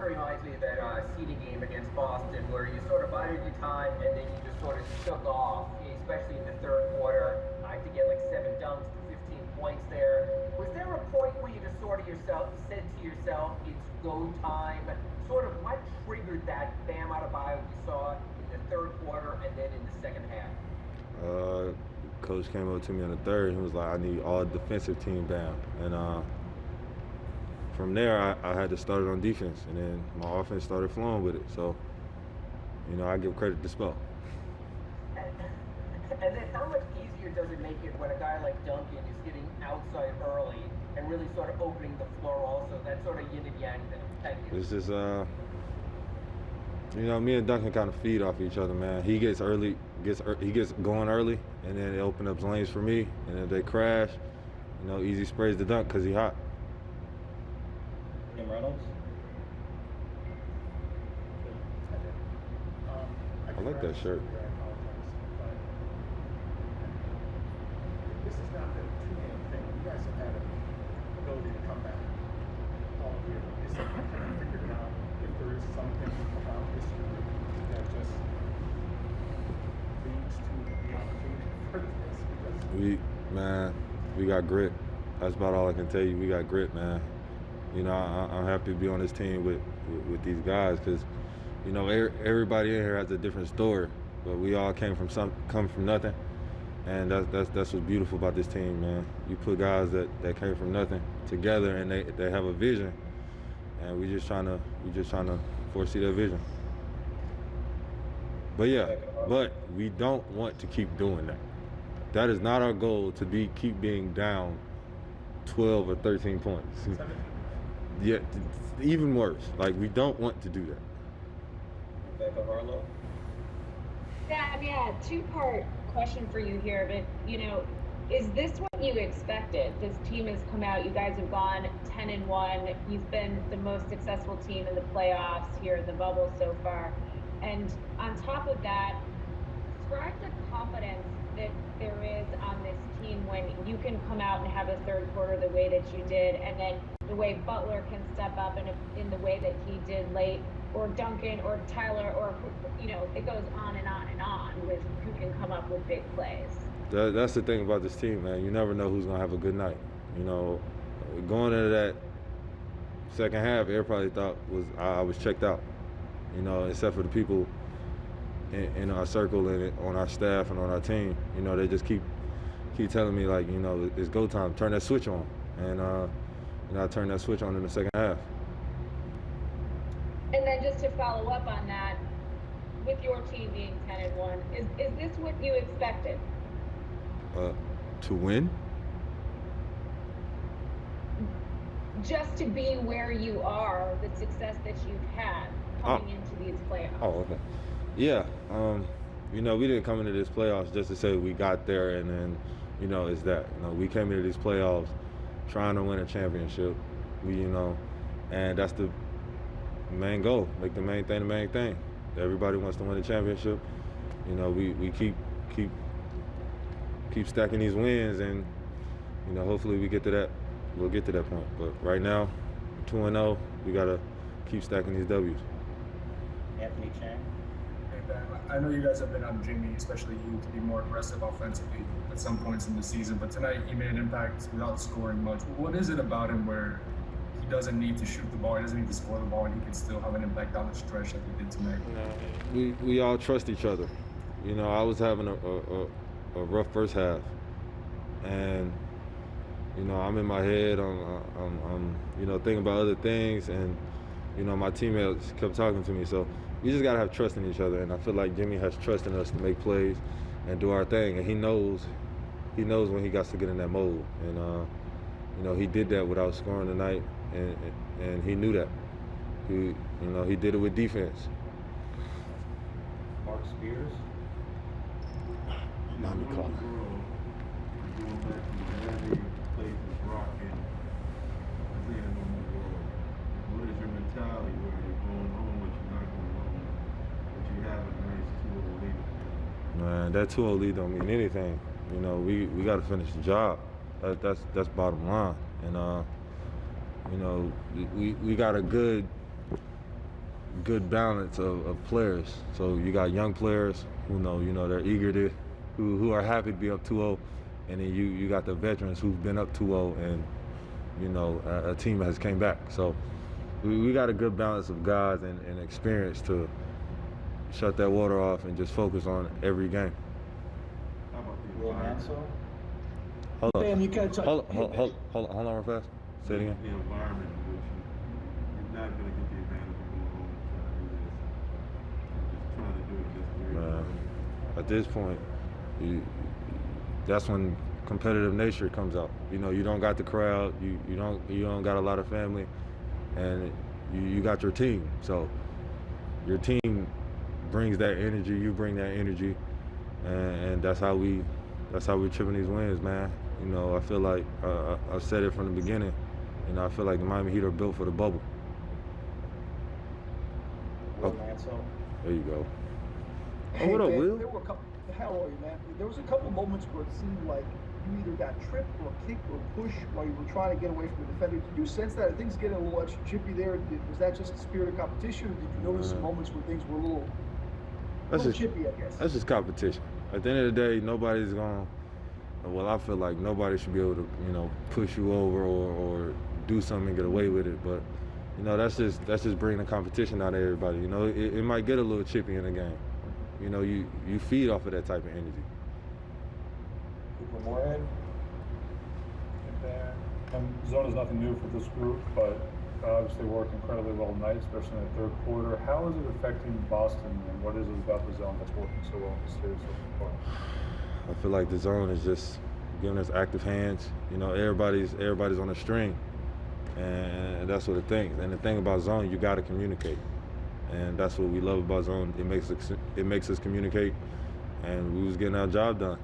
of reminds me of that seeding game against Boston where you sort of bided your time and then you just sort of shook off, especially in the third quarter, to get like 7 dunks for 15 points there. Was there a point where you just sort of said to yourself, it's go time? Sort of what triggered that Bam Adebayo you saw in the third quarter and then in the second half? Coach came up to me in the third and he was like, I need all defensive team Bam. And from there, I had to start it on defense, and then my offense started flowing with it. So, I give credit to Spell. And then how much easier does it make it when a guy like Duncan is getting outside early and really sort of opening the floor also? That sort of yin and yang thing. Thank you. It's just, me and Duncan kind of feed off each other, man. He gets going early, and then it opens up lanes for me. And if they crash, easy sprays the dunk because he hot. Tim Reynolds. I like that shirt. This is not the two-game thing. You guys have had an ability to come back all year. Is it kind of figured out if there is something about this year that just leads to the opportunity for this? We got grit. That's about all I can tell you. We got grit, man. I'm happy to be on this team with these guys because, everybody in here has a different story, but we all come from nothing, and that's what's beautiful about this team, man. You put guys that came from nothing together, and they have a vision, and we just trying to foresee that vision. But we don't want to keep doing that. That is not our goal to keep being down 12 or 13 points. 17. Yeah, even worse. Like, we don't want to do that. Rebecca Harlow. Yeah, two-part question for you here. But, is this what you expected? This team has come out. You guys have gone 10-1. You've been the most successful team in the playoffs here in the bubble so far. And on top of that, describe the confidence that there is on this team when you can come out and have a third quarter the way that you did, and then the way Butler can step up in the way that he did late, or Duncan or Tyler, or it goes on and on and on with who can come up with big plays. That's the thing about this team, man. You never know who's gonna have a good night. Going into that second half, everybody thought I was checked out. Except for the people in our circle and on our staff and on our team. They just keep telling me, like, it's go time. Turn that switch on, and I turned that switch on in the second half. And then just to follow up on that, with your team being 10-1, is this what you expected? To win? Just to be where you are, the success that you've had coming into these playoffs. Oh, okay. Yeah. We didn't come into this playoffs just to say we got there and then, it's that. We came into these playoffs trying to win a championship. And that's the main goal. Make the main thing the main thing. Everybody wants to win a championship. We keep stacking these wins, and hopefully we get to that. We'll get to that point. But right now, 2-0. We gotta keep stacking these W's. Anthony Chang. Hey, Ben, I know you guys have been on Jimmy, especially you, to be more aggressive offensively at some points in the season, but tonight he made an impact without scoring much. What is it about him where he doesn't need to shoot the ball, he doesn't need to score the ball, and he can still have an impact down the stretch like he did tonight? We all trust each other. I was having a rough first half, and I'm in my head. I'm thinking about other things, and my teammates kept talking to me. So we just gotta have trust in each other, and I feel like Jimmy has trust in us to make plays and do our thing, and he knows when he got to get in that mode, and he did that without scoring tonight, and he knew that. He did it with defense. Mark Spears. Mommy call. What is your mentality where you're going home, but you're not going home, but you have a nice 2-0 lead? Man, that 2-0 lead don't mean anything. We got to finish the job. That's bottom line. And we got a good good balance of players. So you got young players who know they're eager to, who are happy to be up 2-0, and then you got the veterans who've been up 2-0 and a team has came back. So we got a good balance of guys and experience to shut that water off and just focus on every game. How about the Will environment? Mansell? Hold on. Bam, you can't touch. Hold on real fast. Say it again. The environment in which you're not going to get the advantage of going home and trying to do this. Just trying to do it just very Man, at this point, that's when competitive nature comes out. You don't got the crowd, you don't got a lot of family, and you got your team. So your team brings that energy, you bring that energy, and that's how we chipping these wins, man. I feel like I've said it from the beginning. I feel like the Miami Heat are built for the bubble. Will Mansell? There you go. Hey, what up, man, Will? There were a couple. How are you, man? There was a couple moments where it seemed like you either got tripped or kicked or pushed while you were trying to get away from the defender. Did you sense that? Are things getting a little extra chippy there? Was that just the spirit of competition, or did you notice some moments where things were a little chippy, I guess? That's just competition. At the end of the day, nobody's going. Well, I feel like nobody should be able to, push you over or do something and get away with it. But, that's just bringing the competition out of everybody. It might get a little chippy in the game. You feed off of that type of energy. Cooper Moorhead? Zone is nothing new for this group, but obviously worked incredibly well tonight, especially in the third quarter. How is it affecting Boston, and what is it about the zone that's working so well in this series so far? I feel like the zone is just giving us active hands. Everybody's on a string, and that's what it thinks. And the thing about zone, you got to communicate, and that's what we love about zone. It makes us communicate, and we was getting our job done.